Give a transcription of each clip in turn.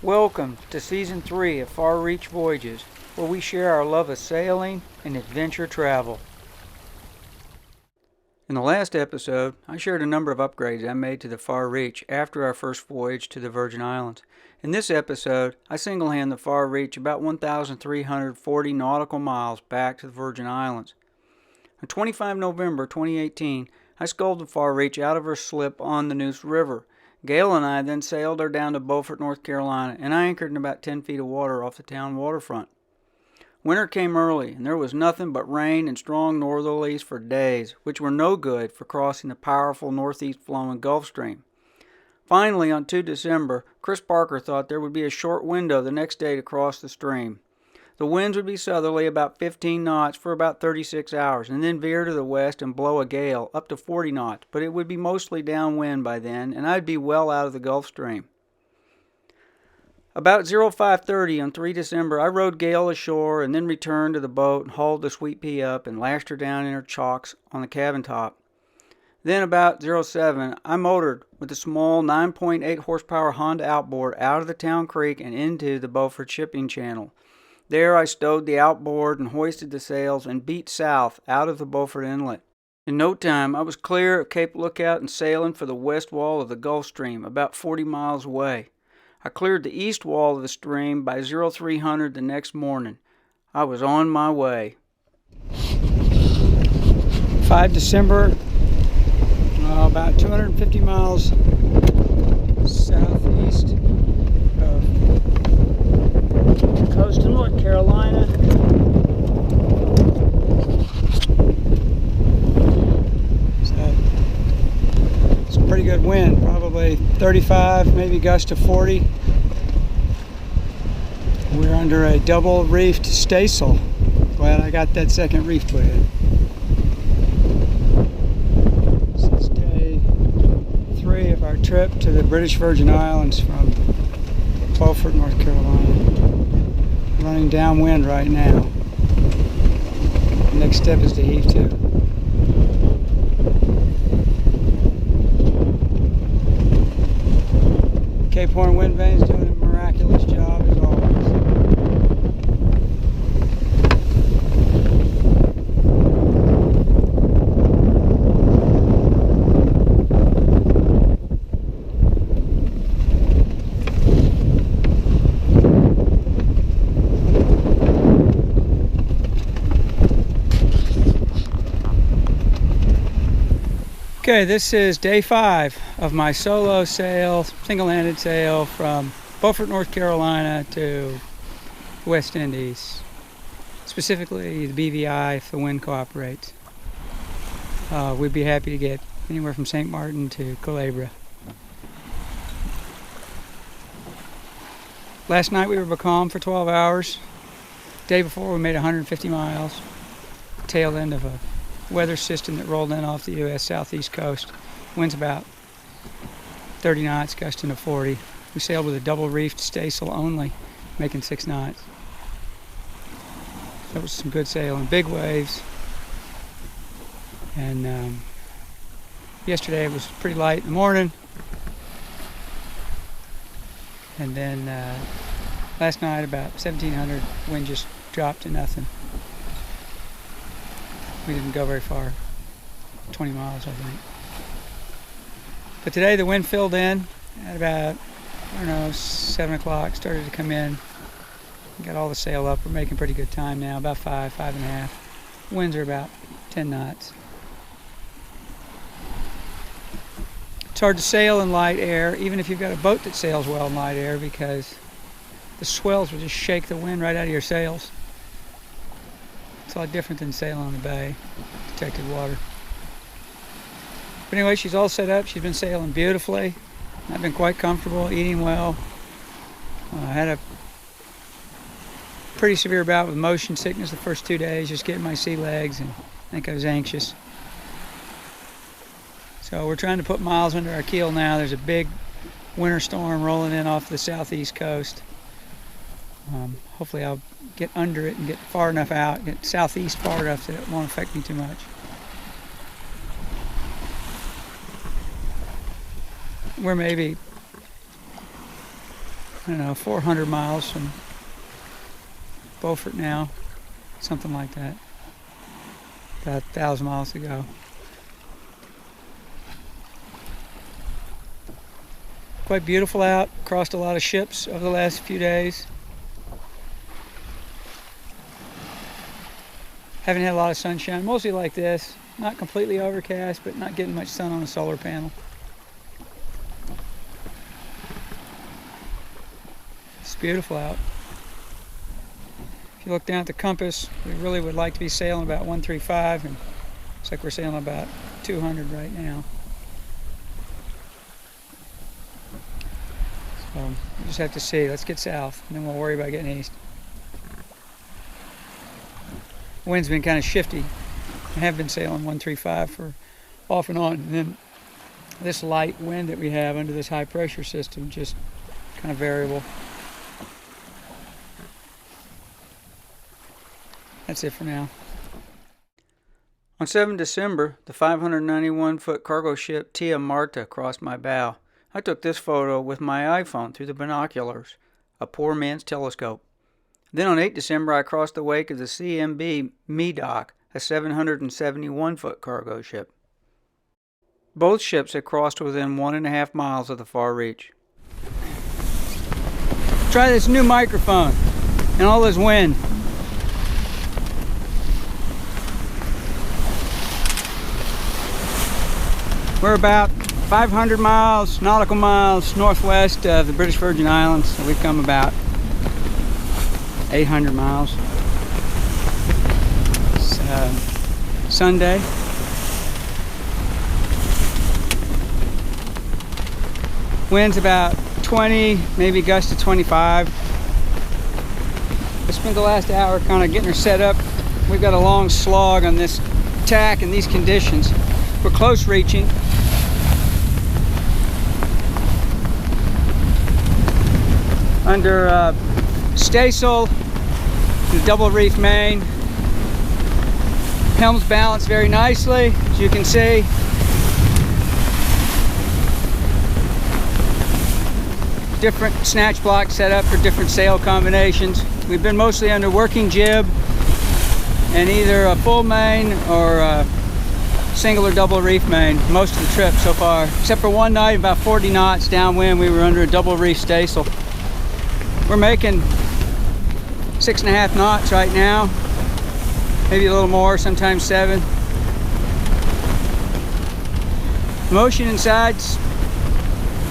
Welcome to Season 3 of Far Reach Voyages, where we share our love of sailing and adventure travel. In the last episode, I shared a number of upgrades I made to the Far Reach after our first voyage to the Virgin Islands. In this episode, I single-hand the Far Reach about 1,340 nautical miles back to the Virgin Islands. On 25 November 2018, I sculled the Far Reach out of her slip on the Neuse River. Gail and I then sailed her down to Beaufort, North Carolina, and I anchored in about 10 feet of water off the town waterfront. Winter came early, and there was nothing but rain and strong northerlies for days, which were no good for crossing the powerful northeast-flowing Gulf Stream. Finally, on 2 December, Chris Parker thought there would be a short window the next day to cross the stream. The winds would be southerly about 15 knots for about 36 hours, and then veer to the west and blow a gale up to 40 knots, but it would be mostly downwind by then, and I'd be well out of the Gulf Stream. About 05:30 on 3 December, I rowed Gail ashore and then returned to the boat and hauled the Sweet Pea up and lashed her down in her chocks on the cabin top. Then about 07, I motored with a small 9.8 horsepower Honda outboard out of the town creek and into the Beaufort shipping channel. There I stowed the outboard and hoisted the sails and beat south out of the Beaufort Inlet. In no time, I was clear of Cape Lookout and sailing for the west wall of the Gulf Stream, about 40 miles away. I cleared the east wall of the stream by 0300 the next morning. I was on my way. 5 December, about 250 miles southeast of the coast of North Carolina. It's a pretty good wind, probably 35, maybe gust to 40. We're under a double reefed staysail. Glad I got that second reef put in. This is day 3 of our trip to the British Virgin Islands from Beaufort, North Carolina. Running downwind right now. Next step is to heave to. Cape Horn wind vane's doing a miraculous job as always. Okay, this is day 5 of my solo sail, single-handed sail from Beaufort, North Carolina to the West Indies, specifically the BVI if the wind cooperates. We'd be happy to get anywhere from Sint Maarten to Calabria. Last night we were becalmed for 12 hours. The day before we made 150 miles, tail end of a weather system that rolled in off the U.S. southeast coast. Winds about 30 knots, gusting to 40. We sailed with a double reefed staysail only, making 6 knots. That was some good sailing, big waves. And yesterday it was pretty light in the morning. And then last night about 1700, wind just dropped to nothing. We didn't go very far, 20 miles I think. But today the wind filled in at about, 7 o'clock, started to come in. Got all the sail up, we're making pretty good time now, about 5.5. Winds are about 10 knots. It's hard to sail in light air, even if you've got a boat that sails well in light air, because the swells will just shake the wind right out of your sails. It's a lot different than sailing on the bay, protected water. But anyway, she's all set up. She's been sailing beautifully. I've been quite comfortable, eating well. I had a pretty severe bout with motion sickness the first 2 days, just getting my sea legs, and I think I was anxious. So we're trying to put miles under our keel now. There's a big winter storm rolling in off the southeast coast. Hopefully I'll get under it and get far enough out, get southeast far enough that it won't affect me too much. We're maybe I don't know, 400 miles from Beaufort now, something like that. About 1,000 miles to go. Quite beautiful out. Crossed a lot of ships over the last few days. Haven't had a lot of sunshine, mostly like this. Not completely overcast, but not getting much sun on the solar panel. It's beautiful out. If you look down at the compass, we really would like to be sailing about 135, and looks like we're sailing about 200 right now. So we just have to see. Let's get south, and then we'll worry about getting east. The wind's been kind of shifty. I have been sailing 135 for off and on, and then this light wind that we have under this high pressure system just kind of variable. That's it for now. On 7 December, the 591-foot cargo ship Sint Maarten crossed my bow. I took this photo with my iPhone through the binoculars, a poor man's telescope. Then on 8 December, I crossed the wake of the CMB Medoc, a 771-foot cargo ship. Both ships had crossed within 1.5 miles of the far reach. Try this new microphone and all this wind. We're about 500 miles, nautical miles, northwest of the British Virgin Islands. So we've come about 800 miles. It's Sunday. Wind's about 20, maybe gust to 25. We spent the last hour kind of getting her set up. We've got a long slog on this tack in these conditions. We're close reaching. Under staysail, the double reef main. Helm's balanced very nicely, as you can see. Different snatch blocks set up for different sail combinations. We've been mostly under working jib and either a full main or a single or double reef main most of the trip so far. Except for one night, about 40 knots downwind, we were under a double reef staysail. We're making 6.5 knots right now, maybe a little more, sometimes 7. Motion inside's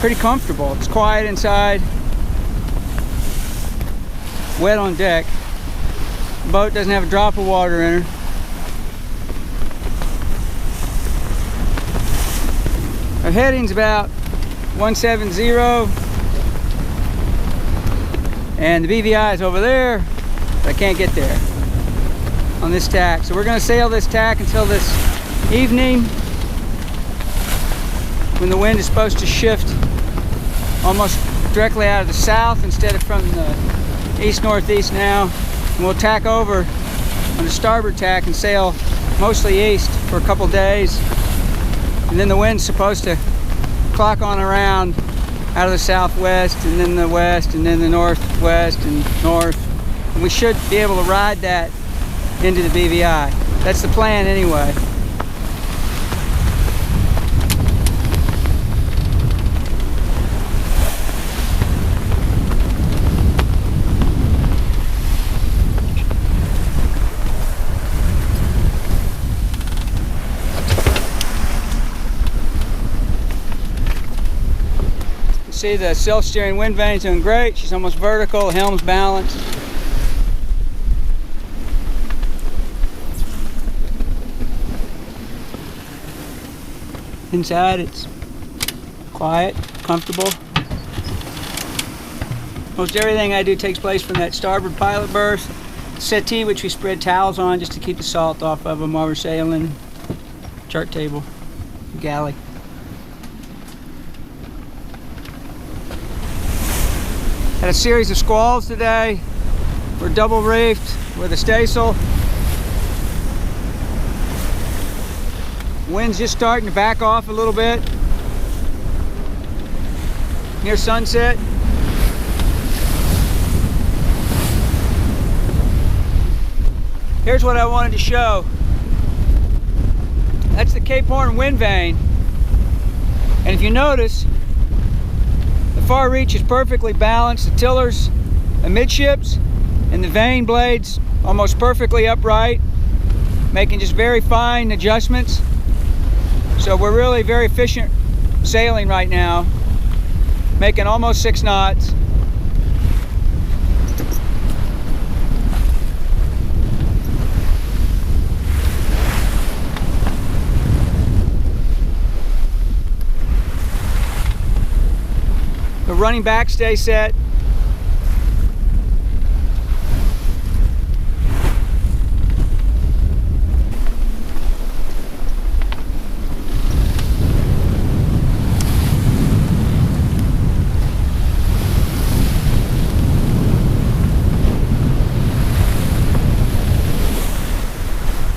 pretty comfortable. It's quiet inside, wet on deck. The boat doesn't have a drop of water in her. Our heading's about 170. And the BVI is over there, but I can't get there on this tack. So we're going to sail this tack until this evening, when the wind is supposed to shift almost directly out of the south instead of from the east-northeast now. And we'll tack over on the starboard tack and sail mostly east for a couple days. And then the wind's supposed to clock on around out of the southwest, and then the west, and then the northwest and north. And we should be able to ride that into the BVI. That's the plan anyway. See the self-steering wind vane's doing great. She's almost vertical, helm's balanced. Inside it's quiet, comfortable. Most everything I do takes place from that starboard pilot berth. Settee, which we spread towels on just to keep the salt off of them while we're sailing. Chart table, galley. Had a series of squalls today. We're double reefed with a staysail. Wind's just starting to back off a little bit near sunset. Here's what I wanted to show. That's the Cape Horn wind vane. And if you notice, the far reach is perfectly balanced. The tillers amidships and the vane blades almost perfectly upright, making just very fine adjustments. So we're really very efficient sailing right now, making almost 6 knots. The running backstay set.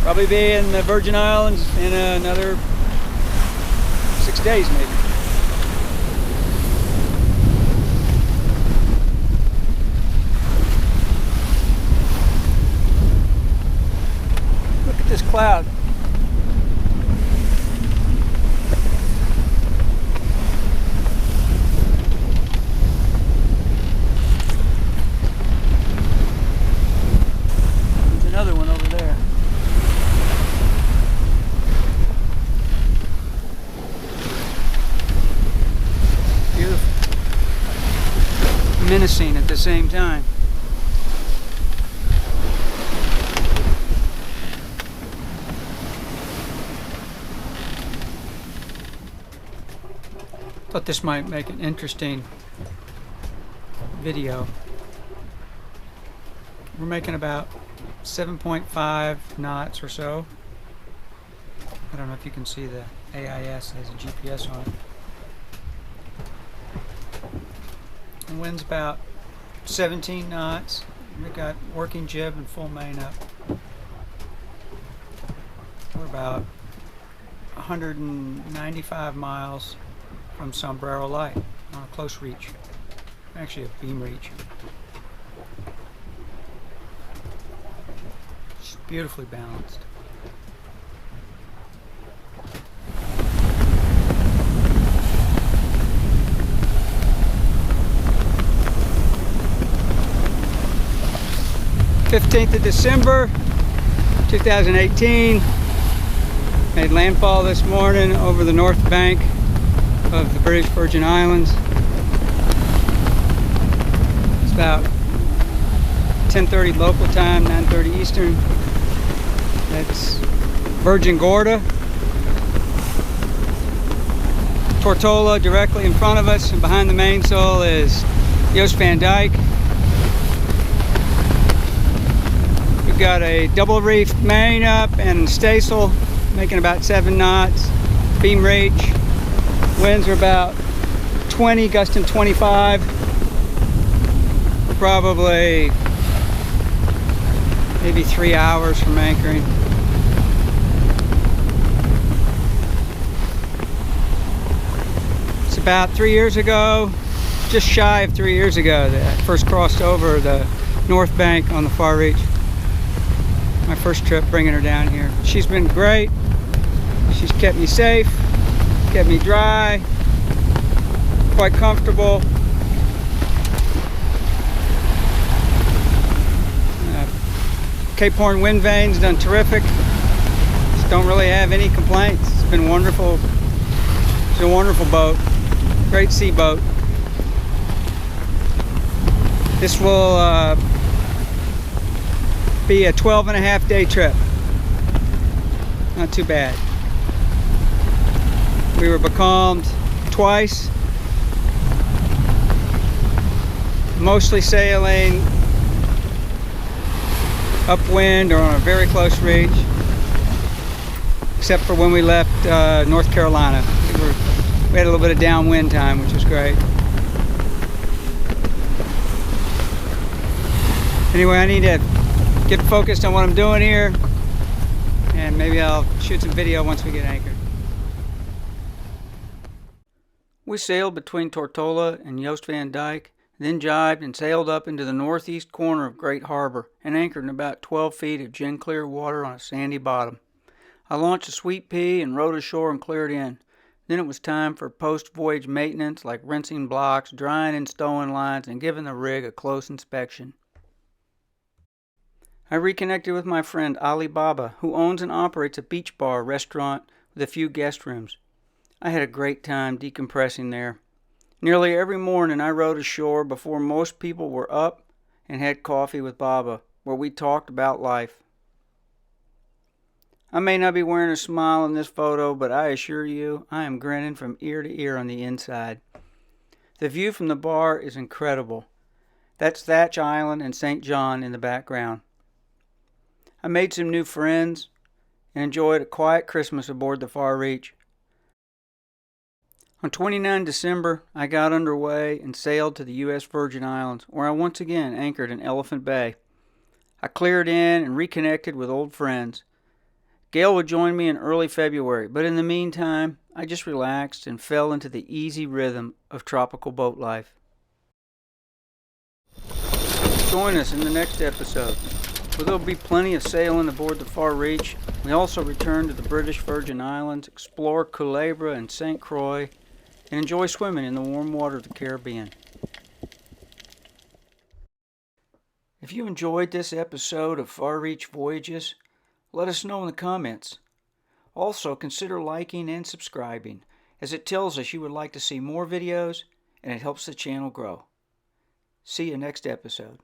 Probably be in the Virgin Islands in another 6 days maybe. Look at this cloud. There's another one over there. Menacing at the same time. Thought this might make an interesting video. We're making about 7.5 knots or so. I don't know if you can see the AIS has a GPS on it. The wind's about 17 knots. We've got working jib and full main up. We're about 195 miles from Sombrero Light on a close reach. Actually a beam reach. It's beautifully balanced. December 15th, 2018. Made landfall this morning over the north bank of the British Virgin Islands. It's about 10:30 local time, 9:30 Eastern. That's Virgin Gorda. Tortola directly in front of us, and behind the mainsail is Joost van Dyke. We've got a double reefed main up and staysail making about 7 knots. Beam reach. Winds are about 20, gusting 25. We're probably maybe 3 hours from anchoring. It's about 3 years ago, just shy of 3 years ago, that I first crossed over the north bank on the far reach. My first trip bringing her down here. She's been great. She's kept me safe, kept me dry, quite comfortable. Cape Horn wind vane's done terrific. Just don't really have any complaints. It's been wonderful. It's a wonderful boat. Great sea boat. This will be a 12.5 day trip. Not too bad. We were becalmed twice. Mostly sailing upwind or on a very close reach, except for when we left North Carolina. We had a little bit of downwind time, which was great. Anyway, I need to get focused on what I'm doing here, and maybe I'll shoot some video once we get anchored. We sailed between Tortola and Joost van Dyke then jibed and sailed up into the northeast corner of Great Harbor and anchored in about 12 feet of gin-clear water on a sandy bottom. I launched a sweet pea and rowed ashore and cleared in. Then it was time for post-voyage maintenance like rinsing blocks, drying and stowing lines, and giving the rig a close inspection. I reconnected with my friend Ali Baba, who owns and operates a beach bar restaurant with a few guest rooms. I had a great time decompressing there. Nearly every morning I rowed ashore before most people were up and had coffee with Baba, where we talked about life. I may not be wearing a smile in this photo, but I assure you I am grinning from ear to ear on the inside. The view from the bar is incredible. That's Thatch Island and St. John in the background. I made some new friends and enjoyed a quiet Christmas aboard the Far Reach. On 29 December, I got underway and sailed to the U.S. Virgin Islands, where I once again anchored in Elephant Bay. I cleared in and reconnected with old friends. Gail would join me in early February, but in the meantime, I just relaxed and fell into the easy rhythm of tropical boat life. Join us in the next episode, where there'll be plenty of sailing aboard the Far Reach. We also return to the British Virgin Islands, explore Culebra and St. Croix, and enjoy swimming in the warm water of the Caribbean. If you enjoyed this episode of Far Reach Voyages, let us know in the comments. Also, consider liking and subscribing, as it tells us you would like to see more videos and it helps the channel grow. See you next episode.